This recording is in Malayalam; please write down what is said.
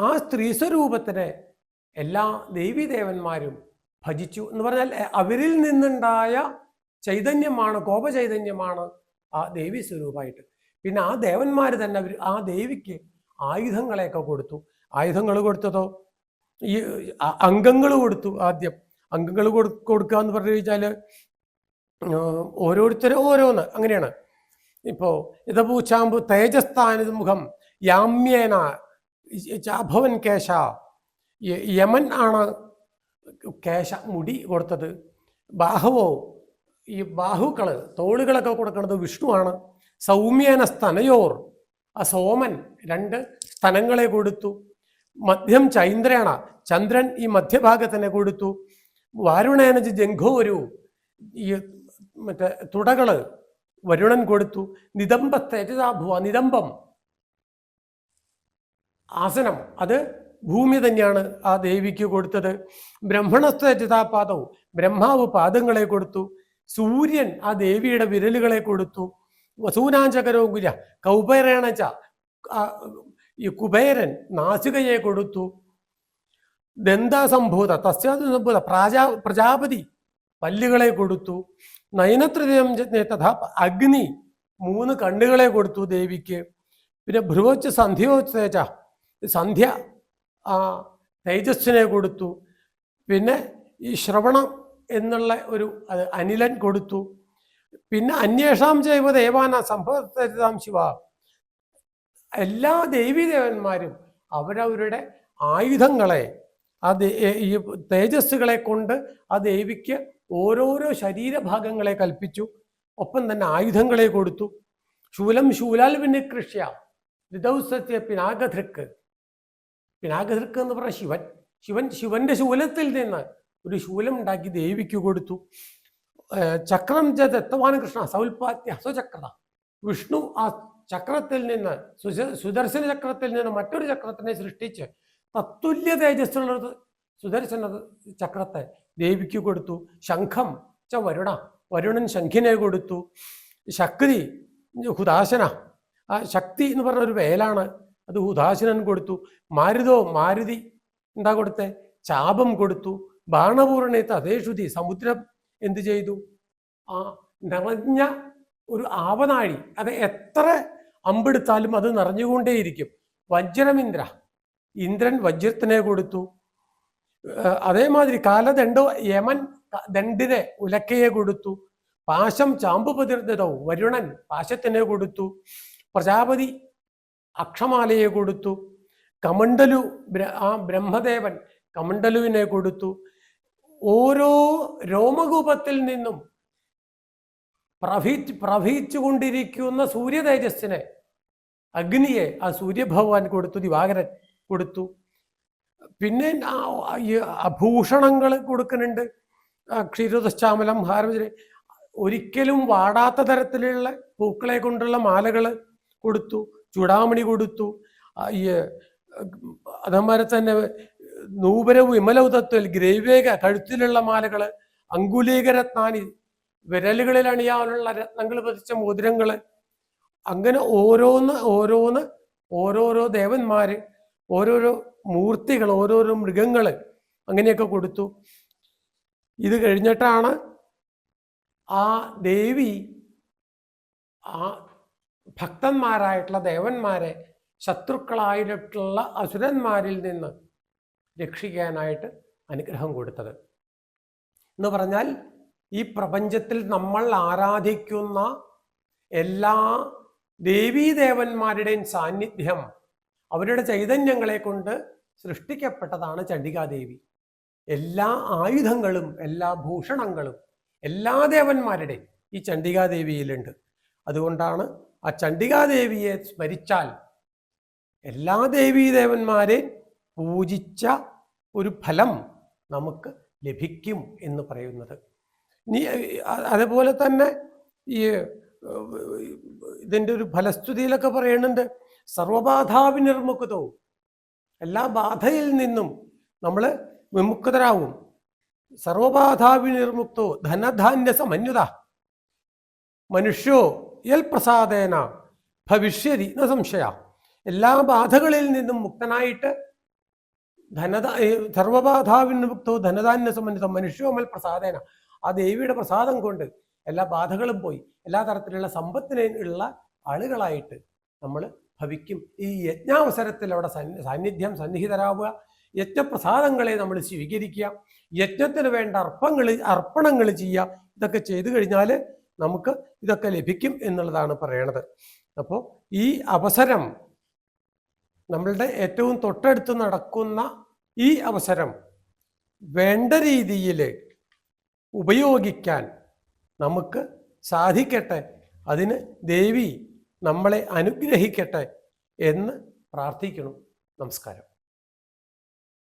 ആ സ്ത്രീ സ്വരൂപത്തിനെ എല്ലാ ദേവീദേവന്മാരും ഭജിച്ചു എന്ന് പറഞ്ഞാൽ അവരിൽ നിന്നുണ്ടായ ചൈതന്യമാണ്, കോപചൈതന്യമാണ് ആ ദേവി സ്വരൂപമായിട്ട്. പിന്നെ ആ ദേവന്മാർ തന്നെ ആ ദേവിക്ക് ആയുധങ്ങളെയൊക്കെ കൊടുത്തു. ആയുധങ്ങൾ കൊടുത്തതോ ഈ അംഗങ്ങൾ കൊടുത്തു. ആദ്യം അംഗങ്ങൾ കൊടുക്കുക എന്ന് പറഞ്ഞു കഴിഞ്ഞാൽ ഓരോരുത്തരും ഓരോന്ന് അങ്ങനെയാണ്. ഇപ്പോൾ ഇതപൂച്ചാമ്പു തേജസ്ഥാന മുഖം യാമ്യേന ചാഭവൻ കേശ, യമൻ ആണ് കേശ മുടി കൊടുത്തത്. ബാഹവോ ഈ ബാഹുക്കള് തോളുകളൊക്കെ കൊടുക്കുന്നത് വിഷ്ണുവാണ്. സൗമ്യേന സ്തനയോർ, ആ സോമൻ 2 സ്തനങ്ങളെ കൊടുത്തു. മധ്യം ചൈന്ദ്രേണ, ചന്ദ്രൻ ഈ മധ്യഭാഗത്തിനെ കൊടുത്തു. വാരുണേന ജംഘോരു, ഈ മറ്റേ തുടകള് വരുണൻ കൊടുത്തു. നിതംബത്തേജാഭുവ, നിതംബം ആസനം അത് ഭൂമി തന്നെയാണ് ആ ദേവിക്ക് കൊടുത്തത്. ബ്രഹ്മണസ്തേജതാപാദവും, ബ്രഹ്മാവ് പാദങ്ങളെ കൊടുത്തു. സൂര്യൻ ആ ദേവിയുടെ വിരലുകളെ കൊടുത്തു. വസൂനാഞ്ചകരോഗുര കൗബേരേണച്ച, ഈ കുബേരൻ നാസികയെ കൊടുത്തു. ദന്താസംഭൂത തസ്യാസംഭൂത പ്രജാപതി പല്ലുകളെ കൊടുത്തു. നയനത്രിതയം തഥാ അഗ്നി 3 കണ്ണുകളെ കൊടുത്തു ദേവിക്ക്. പിന്നെ ഭ്രുവോച്ച സന്ധ്യോച്ചേച്ച, സന്ധ്യ ആ തേജസ്സിനെ കൊടുത്തു. പിന്നെ ഈ ശ്രവണം എന്നുള്ള ഒരു അനിലൻ കൊടുത്തു. പിന്നെ അന്വേഷാം ചെയ്വ ദേവാന സംഭവം ശിവ, എല്ലാ ദേവീദേവന്മാരും അവരവരുടെ ആയുധങ്ങളെ ഈ തേജസ്സുകളെ കൊണ്ട് ആ ദേവിക്ക് ഓരോരോ ശരീരഭാഗങ്ങളെ കൽപ്പിച്ചു. ഒപ്പം തന്നെ ആയുധങ്ങളെ കൊടുത്തു. ശൂലം ശൂലാൽ വിനികൃഷ്യ ഋതൗസത്യ പിനാകധൃക്ക്, പിനാകധൃക്ക് എന്ന് പറഞ്ഞ ശിവന്റെ ശൂലത്തിൽ നിന്ന് ഒരു ശൂലം ഉണ്ടാക്കി ദേവിക്ക് കൊടുത്തു. ചക്രം ദത്തവാൻ കൃഷ്ണ സൗൽപാത്യ സ്വചക്രത, വിഷ്ണു ആ ചക്രത്തിൽ നിന്ന് സുദർശന ചക്രത്തിൽ നിന്ന് മറ്റൊരു ചക്രത്തിനെ സൃഷ്ടിച്ച് തത്തുല്യ തേജസ്സുള്ള സുദർശന ചക്രത്തെ ദേവിക്ക് കൊടുത്തു. ശംഖം വരുണൻ ശംഖിനെ കൊടുത്തു. ശക്തി ഹുദാശന, ആ ശക്തി എന്ന് പറഞ്ഞ ഒരു വേലാണ്, അത് ഹുദാശനൻ കൊടുത്തു. മാരുതി എന്താ കൊടുത്തേ? ചാപം കൊടുത്തു. ബാണപൂർണേത്ത് അതേഷുതി, സമുദ്രം എന്ത് ചെയ്തു? ആ നിറഞ്ഞ ഒരു ആവനാഴി, അത് എത്ര അമ്പെടുത്താലും അത് നിറഞ്ഞുകൊണ്ടേയിരിക്കും. വജ്രമിന്ദ്ര, ഇന്ദ്രൻ വജ്രത്തിനെ കൊടുത്തു. അതേമാതിരി കാലദണ്ഡോ യമൻ ദണ്ഡിനെ ഉലക്കയെ കൊടുത്തു. പാശം ചാമ്പുപതിർന്നതോ വരുണൻ പാശത്തിനെ കൊടുത്തു. പ്രജാപതി അക്ഷമാലയെ കൊടുത്തു. കമണ്ഡലു ആ ബ്രഹ്മദേവൻ കമണ്ഡലുവിനെ കൊടുത്തു. ഓരോ രോമകൂപത്തിൽ നിന്നും പ്രവഹിച്ചുകൊണ്ടിരിക്കുന്ന സൂര്യതേജസ്സിനെ, അഗ്നിയെ ആ സൂര്യഭഗവാൻ കൊടുത്തു. ദിവാകരൻ കൊടുത്തു. പിന്നെ ആഭൂഷണങ്ങൾ കൊടുക്കുന്നുണ്ട്. ക്ഷീരോദശ്ചാമലം, ഹാരമജരി, ഒരിക്കലും വാടാത്ത തരത്തിലുള്ള പൂക്കളെ കൊണ്ടുള്ള മാലകൾ കൊടുത്തു. ചൂടാമണി കൊടുത്തു. ഈ അതേമാതിരി തന്നെ നൂപരവും വിമലൗതത്വൽ ഗ്രൈവേക കഴുത്തിലുള്ള മാലകൾ, അങ്കുലീകരത്നാനി വിരലുകളിൽ അണിയാനുള്ള രത്നങ്ങൾ പതിച്ച മോതിരങ്ങൾ, അങ്ങനെ ഓരോരോ ദേവന്മാര്, ഓരോരോ മൂർത്തികൾ, ഓരോരോ മൃഗങ്ങൾ, അങ്ങനെയൊക്കെ കൊടുത്തു. ഇത് കഴിഞ്ഞിട്ടാണ് ആ ദേവി ആ ഭക്തന്മാരായിട്ടുള്ള ദേവന്മാരെ ശത്രുക്കളായിട്ടുള്ള അസുരന്മാരിൽ നിന്ന് രക്ഷിക്കാനായിട്ട് അനുഗ്രഹം കൊടുത്തത്. എന്ന് പറഞ്ഞാൽ ഈ പ്രപഞ്ചത്തിൽ നമ്മൾ ആരാധിക്കുന്ന എല്ലാ ദേവീദേവന്മാരുടെയും സാന്നിധ്യം, അവരുടെ ചൈതന്യങ്ങളെ കൊണ്ട് സൃഷ്ടിക്കപ്പെട്ടതാണ് ചണ്ഡികാദേവി. എല്ലാ ആയുധങ്ങളും എല്ലാ ഭൂഷണങ്ങളും എല്ലാ ദേവന്മാരുടെയും ഈ ചണ്ഡികാദേവിയിലുണ്ട്. അതുകൊണ്ടാണ് ആ ചണ്ഡികാദേവിയെ സ്മരിച്ചാൽ എല്ലാ ദേവീദേവന്മാരെയും പൂജിച്ച ഒരു ഫലം നമുക്ക് ലഭിക്കും എന്ന് പറയുന്നത്. അതേപോലെ തന്നെ ഈ ഇതിൻ്റെ ഒരു ഫലസ്തുതിയിലൊക്കെ പറയുന്നുണ്ട്, സർവബാധാവിനിർമുക്തവും, എല്ലാ ബാധയിൽ നിന്നും നമ്മൾ വിമുക്തരാവും. സർവബാധാവിനിർമുക്തോ ധനധാന്യ സമന്യുത മനുഷ്യോ യൽ പ്രസാദേന ഭവിഷ്യതി ന സംശയ. എല്ലാ ബാധകളിൽ നിന്നും മുക്തനായിട്ട് സർവബാധാവിനുക്തോ ധനധാന്യ സംബന്ധിതം മനുഷ്യോമൽ പ്രസാദേന. ആ ദേവിയുടെ പ്രസാദം കൊണ്ട് എല്ലാ ബാധകളും പോയി എല്ലാ തരത്തിലുള്ള സമ്പത്തിനുള്ള ആളുകളായിട്ട് നമ്മൾ ഭവിക്കും. ഈ യജ്ഞാവസരത്തിൽ അവിടെ സാന്നിധ്യം സന്നിഹിതരാവുക, യജ്ഞപ്രസാദങ്ങളെ നമ്മൾ സ്വീകരിക്കുക, യജ്ഞത്തിന് വേണ്ട അർപ്പണങ്ങൾ ചെയ്യുക. ഇതൊക്കെ ചെയ്തു കഴിഞ്ഞാൽ നമുക്ക് ഇതൊക്കെ ലഭിക്കും എന്നുള്ളതാണ് പറയണത്. അപ്പോൾ ഈ അവസരം, നമ്മളുടെ ഏറ്റവും തൊട്ടടുത്ത് നടക്കുന്ന ഈ അവസരം വേണ്ട രീതിയിൽ ഉപയോഗിക്കാൻ നമുക്ക് സാധിക്കട്ടെ. അതിന് ദേവി നമ്മളെ അനുഗ്രഹിക്കട്ടെ എന്ന് പ്രാർത്ഥിക്കണം. നമസ്കാരം.